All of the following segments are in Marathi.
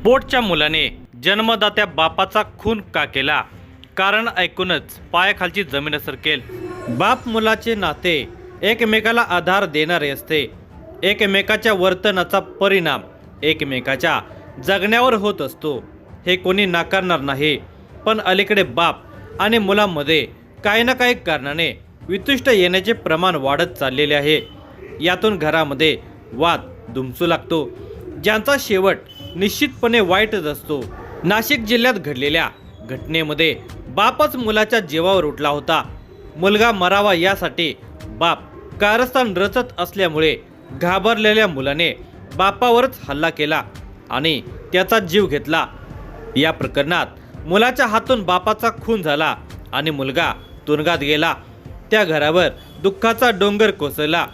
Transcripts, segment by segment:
पोटच्या मुलाने जन्मदात्या बापाचा खून का केला? कारण ऐकूनच पायाखालची जमीन सरकेल। बाप मुलाचे नाते एकमेकाला आधार देणारे असते। एकमेकाच्या वर्तनाचा परिणाम एकमेकाच्या जगण्यावर होत असतो, हे कोणी नाकारणार नाही। पण अलीकडे बाप आणि मुलांमध्ये काही ना काही कारणाने वितुष्ट येण्याचे प्रमाण वाढत चाललेले आहे। यातून घरामध्ये वाद दुमसू लागतो, ज्यांचा शेवट निश्चितपणे वाईटच असतो। नाशिक जिल्ह्यात घडलेल्या घटनेमध्ये बापच मुलाच्या जीवावर उठला होता। मुलगा मरावा यासाठी बाप कारस्थान रचत असल्यामुळे घाबरलेल्या मुलाने बापावरच हल्ला केला आणि त्याचा जीव घेतला। या प्रकरणात मुलाच्या हातून बापाचा खून झाला आणि मुलगा तुरुंगात गेला। त्या घरावर दुःखाचा डोंगर कोसळला।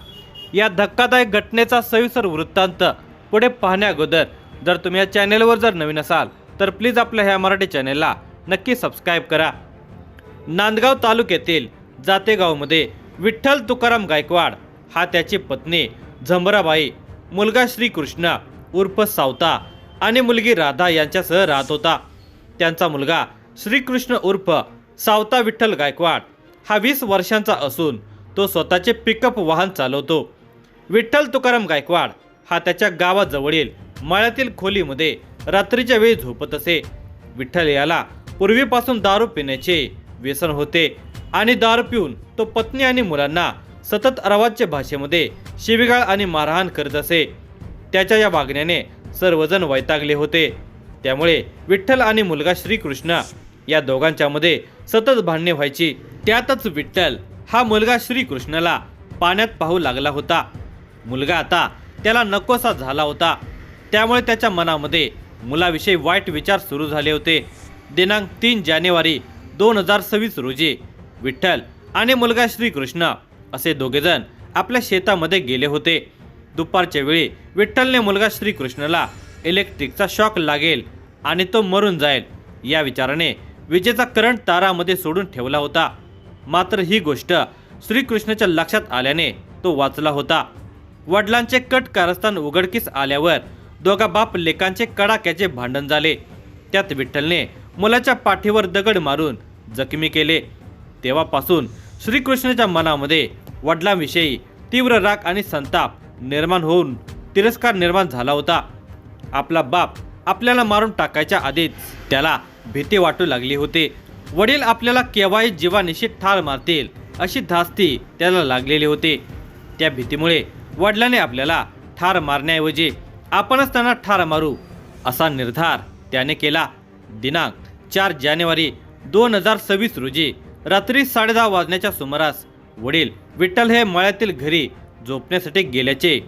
या धक्कादायक घटनेचा सविस्तर वृत्तांत पुढे पाहण्याअगोदर जर तुम्ही या चॅनेलवर जर नवीन असाल तर प्लीज आपल्या ह्या मराठी चॅनेलला नक्की सबस्क्राईब करा। नांदगाव तालुक्यातील जातेगावमध्ये विठ्ठल तुकाराम गायकवाड हा त्याची पत्नी झंबराबाई, मुलगा श्रीकृष्ण उर्फ सावता आणि मुलगी राधा यांच्यासह राहत होता। त्यांचा मुलगा श्रीकृष्ण उर्फ सावता विठ्ठल गायकवाड हा 20 वर्षांचा असून तो स्वतःचे पिकअप वाहन चालवतो। विठ्ठल तुकाराम गायकवाड हा त्याच्या गावाजवळील मळ्यातील खोलीमध्ये रात्रीच्या वेळी झोपत असे। विठ्ठल याला पूर्वीपासून दारू पिण्याचे व्यसन होते आणि दारू पिऊन तो पत्नी आणि मुलांना सतत अर्वाच्य भाषेमध्ये शिवीगाळ आणि मारहाण करत असे। त्याच्या या वागण्याने सर्वजण वैतागले होते। त्यामुळे विठ्ठल आणि मुलगा श्रीकृष्ण या दोघांच्यामध्ये सतत भांडणे व्हायची। त्यातच विठ्ठल हा मुलगा श्रीकृष्णाला पाण्यात पाहू लागला होता। मुलगा आता त्याला नकोसा झाला होता, त्यामुळे त्याच्या मनामध्ये मुलाविषयी वाईट विचार सुरू झाले होते। दिनांक 3 जानेवारी 2026 रोजी विठ्ठल आणि मुलगा श्रीकृष्ण असे दोघेजण आपल्या शेतामध्ये गेले होते। दुपारच्या वेळी विठ्ठलने मुलगा श्रीकृष्णाला इलेक्ट्रिकचा शॉक लागेल आणि तो मरून जाईल या विचाराने विजेचा करंट तारामध्ये सोडून ठेवला होता। मात्र ही गोष्ट श्रीकृष्णाच्या लक्षात आल्याने तो वाचला होता। वडिलांचे कट कारस्थान उघडकीस आल्यावर दोघा बाप लेकांचे कडाक्याचे भांडण झाले। त्यात विठ्ठलने मुलाच्या पाठीवर दगड मारून जखमी केले। तेव्हापासून श्रीकृष्णाच्या मनामध्ये वडिलांविषयी तीव्र राग आणि संताप निर्माण होऊन तिरस्कार निर्माण झाला होता। आपला बाप आपल्याला मारून टाकायच्या आधीच त्याला भीती वाटू लागली होती। वडील आपल्याला केव्हाही जीवानिशी ठार मारतील अशी धास्ती त्याला लागलेली होती। त्या भीतीमुळे वडिलांनी आपल्याला ठार मारण्याऐवजी आपणच त्यांना ठार मारू असा निर्धार त्याने केला। दिनांक 4 जानेवारी 2026 रोजी रात्री 10:30 वाजण्याच्या सुमारास वडील विठ्ठल हे मळ्यातील घरी झोपण्यासाठी गेल्याचे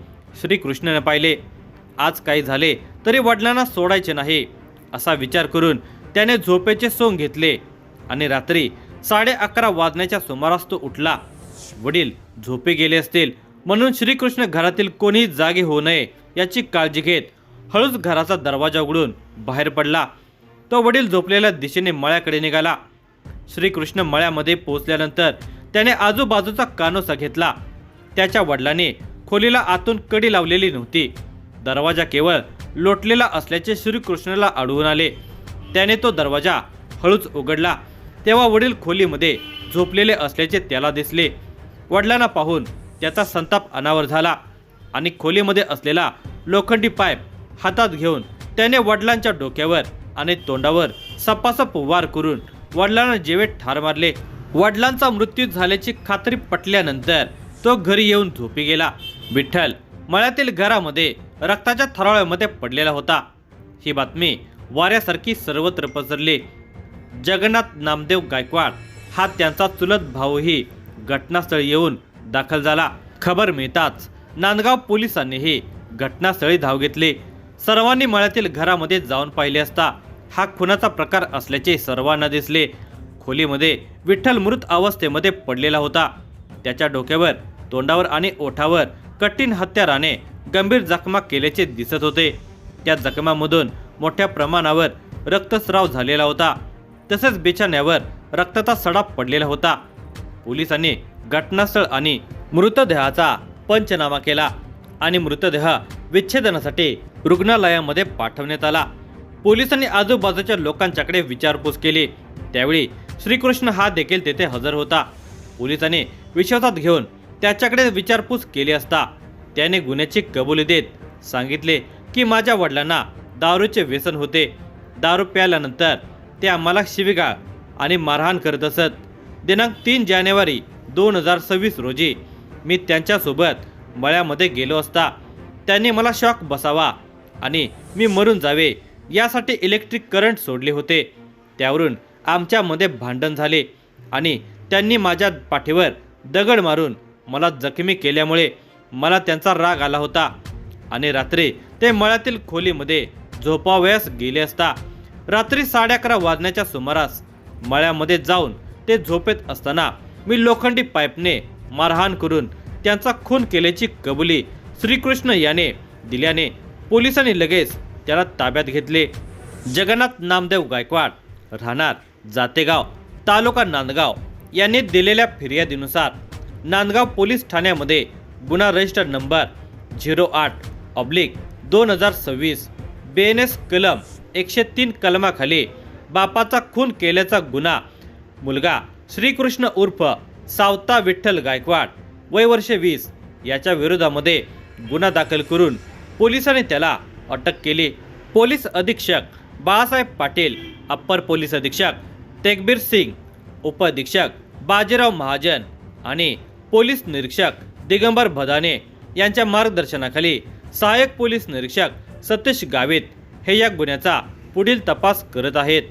श्रीकृष्णाने पाहिले। आज काही झाले तरी वडिलांना सोडायचे नाही असा विचार करून त्याने झोपेचे सोंग घेतले आणि रात्री 11:30 वाजण्याच्या सुमारास तो उठला। वडील झोपे गेले असतील म्हणून श्रीकृष्ण घरातील कोणीही जागे होऊ नये याची काळजी घेत हळूच घराचा दरवाजा उघडून बाहेर पडला। तो वडील झोपलेल्या दिशेने मळ्याकडे निघाला। श्रीकृष्ण मळ्यामध्ये पोहोचल्यानंतर त्याने आजूबाजूचा कानोसा घेतला। त्याच्या वडिलांनी खोलीला आतून कडी लावलेली नव्हती, दरवाजा केवळ लोटलेला असल्याचे श्रीकृष्णाला आढळून आले। त्याने तो दरवाजा हळूच उघडला तेव्हा वडील खोलीमध्ये झोपलेले असल्याचे त्याला दिसले। वडिलांना पाहून त्याचा संताप अनावर झाला आणि खोलीमध्ये असलेला लोखंडी पाईप हातात घेऊन त्याने वडिलांच्या डोक्यावर आणि तोंडावर सपासप वार करून वडिलांना जीवेत ठार मारले। वडिलांचा मृत्यू झाल्याची खात्री पटल्यानंतर तो घरी येऊन झोपी गेला। विठ्ठल मळ्यातील घरामध्ये रक्ताच्या थराळ्यामध्ये पडलेला होता। ही बातमी वाऱ्यासारखी सर्वत्र पसरली। जगन्नाथ नामदेव गायकवाड हा त्यांचा चुलत भाऊही घटनास्थळी येऊन दाखल झाला। खबर मिळताच नांदगाव पोलिसांनीही घटनास्थळी धाव घेतली। सर्वांनी मळ्यातील घरामध्ये जाऊन पाहिले असता हा खुनाचा प्रकार असल्याचे सर्वांना दिसले। खोलीमध्ये विठ्ठल मृत अवस्थेमध्ये पडलेला होता। त्याच्या डोक्यावर, तोंडावर आणि ओठावर कठीण हत्याराने गंभीर जखमा केल्याचे दिसत होते। त्या जखमांमधून मोठ्या प्रमाणावर रक्तस्राव झालेला होता, तसेच बिछाण्यावर रक्ताचा सडा पडलेला होता। पोलिसांनी घटनास्थळ आणि मृतदेहाचा पंचनामा केला आणि मृतदेह विच्छेदनासाठी रुग्णालयामध्ये पाठवण्यात आला। पोलिसांनी आजूबाजूच्या लोकांच्याकडे विचारपूस केली। त्यावेळी श्रीकृष्ण हा देखील तेथे हजर होता। पोलिसांनी विश्वासात घेऊन त्याच्याकडे विचारपूस केली असता त्याने गुन्ह्याची कबुली देत सांगितले की माझ्या वडिलांना दारूचे व्यसन होते। दारू प्यायल्यानंतर ते आम्हाला शिवीगाळ आणि मारहाण करत असत। दिनांक 3 जानेवारी 2026 रोजी मी त्यांच्यासोबत मळ्यामध्ये गेलो असता त्यांनी मला शॉक बसावा आणि मी मरून जावे यासाठी इलेक्ट्रिक करंट सोडले होते। त्यावरून आमच्यामध्ये भांडण झाले आणि त्यांनी माझ्या पाठीवर दगड मारून मला जखमी केल्यामुळे मला त्यांचा राग आला होता आणि रात्री ते मळ्यातील खोलीमध्ये झोपावयास गेले असता रात्री 11:30 वाजण्याच्या सुमारास मळ्यामध्ये जाऊन ते झोपेत असताना मी लोखंडी पाईपने मारहाण करून त्यांचा खून केल्याची कबुली श्रीकृष्ण याने दिल्याने पोलिसांनी लगेच त्याला ताब्यात घेतले। जगन्नाथ नामदेव गायकवाड राहणार जातेगाव तालुका नांदगाव यांनी दिलेल्या फिर्यादीनुसार नांदगाव पोलीस ठाण्यामध्ये गुन्हा रजिस्टर नंबर 08/2026 BNS कलम 103 कलमाखाली बापाचा खून केल्याचा गुन्हा मुलगा श्रीकृष्ण उर्फ सावता विठ्ठल गायकवाड वय वर्ष 20 याच्या विरोधामध्ये गुन्हा दाखल करून पोलिसांनी त्याला अटक केली। पोलीस अधीक्षक बाळासाहेब पाटील, अप्पर पोलीस अधीक्षक तेगबीर सिंग, उपअधीक्षक बाजीराव महाजन आणि पोलीस निरीक्षक दिगंबर भदाने यांच्या मार्गदर्शनाखाली सहाय्यक पोलीस निरीक्षक सतीश गावित हे या गुन्ह्याचा पुढील तपास करत आहेत।